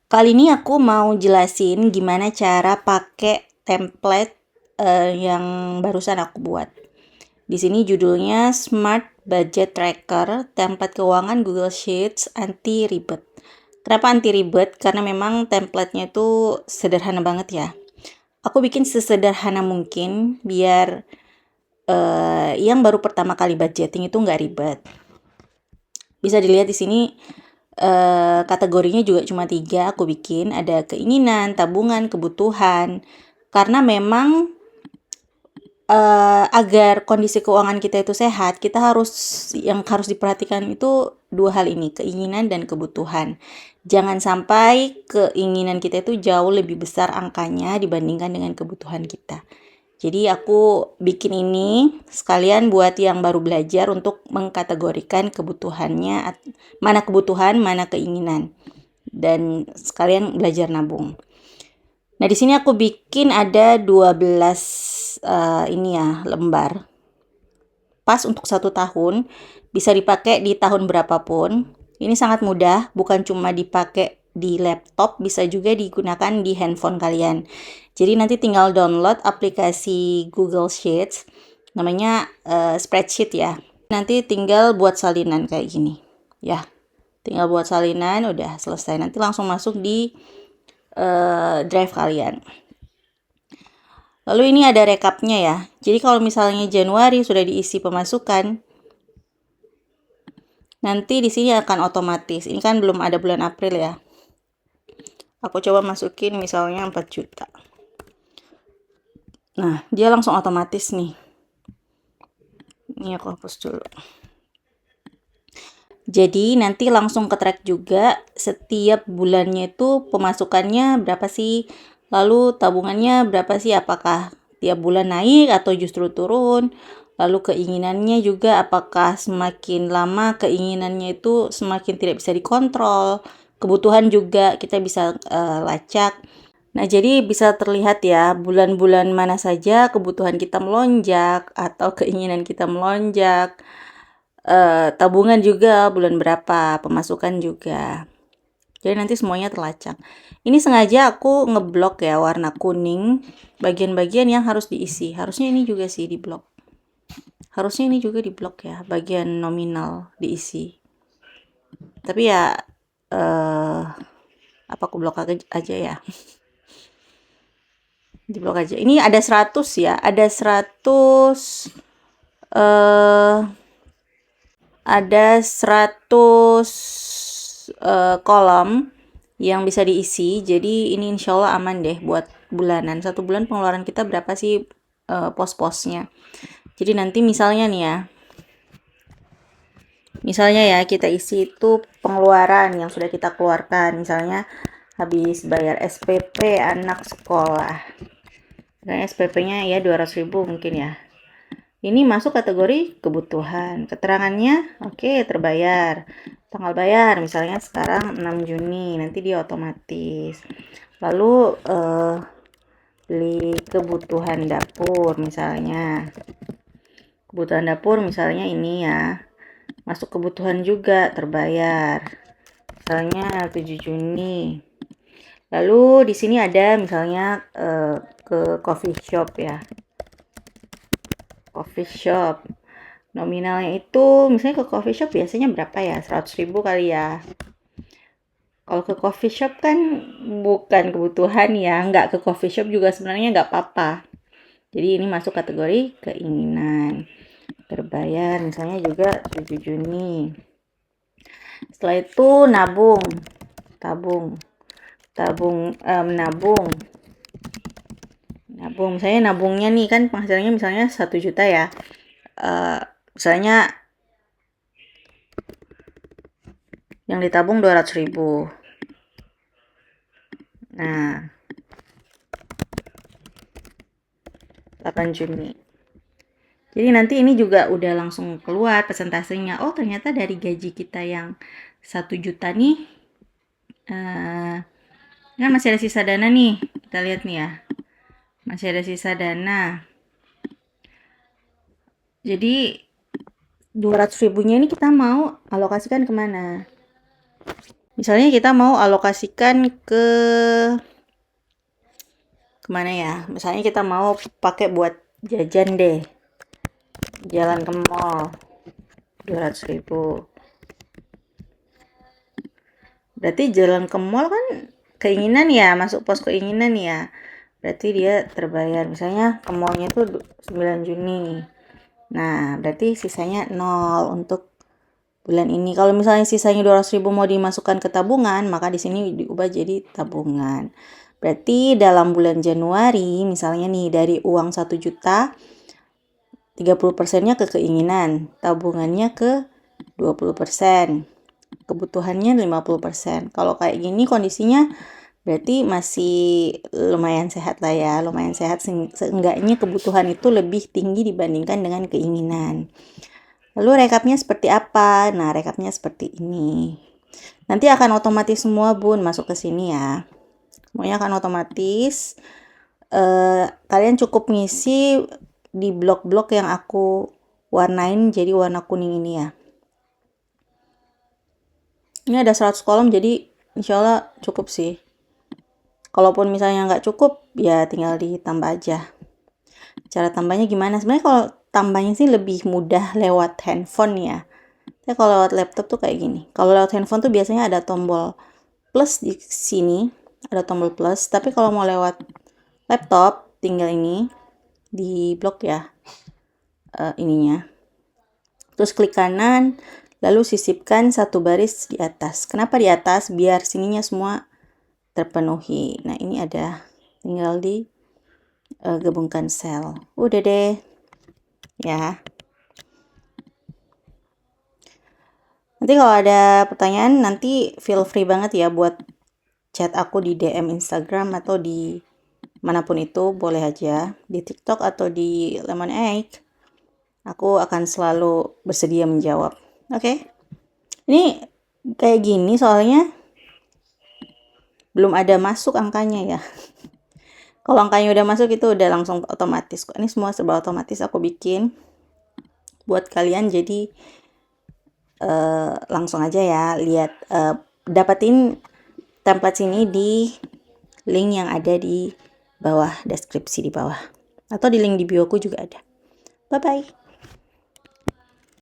Kali ini aku mau jelasin gimana cara pakai template yang barusan aku buat. Di sini judulnya Smart Budget Tracker, template keuangan Google Sheets anti ribet. Kenapa anti ribet? Karena memang template-nya itu sederhana banget ya. Aku bikin sesederhana mungkin biar yang baru pertama kali budgeting itu nggak ribet. Bisa dilihat di sini kategorinya juga cuma 3 aku bikin, ada keinginan, tabungan, kebutuhan. Karena memang agar kondisi keuangan kita itu sehat, kita yang harus diperhatikan itu 2 hal ini, keinginan dan kebutuhan. Jangan sampai keinginan kita itu jauh lebih besar angkanya dibandingkan dengan kebutuhan kita. Jadi aku bikin ini sekalian buat yang baru belajar untuk mengkategorikan kebutuhannya, mana kebutuhan, mana keinginan. Dan sekalian belajar nabung. Nah, di sini aku bikin ada 12 lembar. Pas untuk 1 tahun, bisa dipakai di tahun berapapun. Ini sangat mudah, bukan cuma dipakai di laptop, bisa juga digunakan di handphone kalian. Jadi nanti tinggal download aplikasi Google Sheets, namanya spreadsheet ya. Nanti tinggal buat salinan kayak gini, ya. Tinggal buat salinan, udah selesai. Nanti langsung masuk di drive kalian. Lalu ini ada rekapnya ya. Jadi kalau misalnya Januari sudah diisi pemasukan, nanti di sini akan otomatis. Ini kan belum ada bulan April ya. Aku coba masukin misalnya 4 juta. Nah, dia langsung otomatis nih. Ini aku hapus dulu. Jadi nanti langsung ke track juga setiap bulannya itu pemasukannya berapa sih, lalu tabungannya berapa sih, apakah tiap bulan naik atau justru turun, lalu keinginannya juga apakah semakin lama keinginannya itu semakin tidak bisa dikontrol, kebutuhan juga kita bisa lacak. Nah, jadi bisa terlihat ya bulan-bulan mana saja kebutuhan kita melonjak atau keinginan kita melonjak. Tabungan juga bulan berapa, pemasukan juga. Jadi nanti semuanya terlacak. Ini sengaja aku ngeblok ya warna kuning bagian-bagian yang harus diisi. Harusnya ini juga sih diblok. Harusnya ini juga diblok ya, bagian nominal diisi. Tapi ya apa aku blok aja ya. Diblok aja. Ini ada 100 ya, ada 100 ada 100 kolom yang bisa diisi. Jadi ini insya Allah aman deh buat bulanan. 1 bulan pengeluaran kita berapa sih pos-posnya. Jadi nanti misalnya nih ya. Misalnya ya kita isi itu pengeluaran yang sudah kita keluarkan. Misalnya habis bayar SPP anak sekolah. Nah, SPP-nya ya 200.000 mungkin ya. Ini masuk kategori kebutuhan. Keterangannya oke, terbayar. Tanggal bayar misalnya sekarang 6 Juni, nanti dia otomatis. Lalu beli kebutuhan dapur misalnya. Kebutuhan dapur misalnya ini ya. Masuk kebutuhan juga terbayar. Misalnya 7 Juni. Lalu di sini ada misalnya ke coffee shop ya. Coffee shop. Nominalnya itu misalnya ke coffee shop biasanya berapa ya? 100.000 kali ya. Kalau ke coffee shop kan bukan kebutuhan ya, nggak ke coffee shop juga sebenarnya nggak apa-apa. Jadi ini masuk kategori keinginan. Terbayar misalnya juga 7 Juni. Setelah itu nabung. Menabung. Misalnya nabungnya nih kan penghasilannya misalnya 1 juta ya. Misalnya yang ditabung 200.000. Nah, 8 Juni. Jadi nanti ini juga udah langsung keluar persentasenya. Oh, ternyata dari gaji kita yang 1 juta nih, kan masih ada sisa dana nih. Kita lihat nih ya. Masih ada sisa dana. Jadi 200 ribunya ini kita mau alokasikan kemana? Misalnya kita mau alokasikan ke kemana ya? Misalnya kita mau pakai buat jajan deh. Jalan ke mall 200.000. Berarti jalan ke mall kan keinginan ya, masuk pos keinginan ya. Berarti dia terbayar. Misalnya ke mallnya tuh 9 Juni. Nah, berarti sisanya 0 untuk bulan ini. Kalau misalnya sisanya 200.000 mau dimasukkan ke tabungan, maka di sini diubah jadi tabungan. Berarti dalam bulan Januari, misalnya nih dari uang 1 juta, 30%-nya ke keinginan, tabungannya ke 20%, kebutuhannya 50%. Kalau kayak gini kondisinya berarti masih lumayan sehat lah ya, lumayan sehat, seenggaknya kebutuhan itu lebih tinggi dibandingkan dengan keinginan. Lalu rekapnya seperti apa? Nah, rekapnya seperti ini. Nanti akan otomatis semua bun masuk ke sini ya. Semuanya akan otomatis. Kalian cukup ngisi di blok-blok yang aku warnain jadi warna kuning ini ya. Ini ada 100 kolom jadi insya Allah cukup sih. Kalaupun misalnya nggak cukup, ya tinggal ditambah aja. Cara tambahnya gimana? Sebenarnya kalau tambahnya sih lebih mudah lewat handphone ya. Tapi kalau lewat laptop tuh kayak gini. Kalau lewat handphone tuh biasanya ada tombol plus di sini, ada tombol plus. Tapi kalau mau lewat laptop, tinggal ini di blok ya, ininya. Terus klik kanan, lalu sisipkan satu baris di atas. Kenapa di atas? Biar sininya semua terpenuhi. Nah, ini ada, tinggal di gabungkan sel. Udah deh. Ya. Nanti kalau ada pertanyaan, nanti feel free banget ya buat chat aku di DM Instagram atau di manapun itu, boleh aja. Di TikTok atau di Lemon Egg. Aku akan selalu bersedia menjawab. Oke? Ini kayak gini soalnya belum ada masuk angkanya ya. Kalau angkanya udah masuk itu udah langsung otomatis kok. Ini semua serba otomatis aku bikin buat kalian, jadi langsung aja ya lihat, dapatin template sini di link yang ada di bawah deskripsi di bawah, atau di link di bioku juga ada. Bye bye.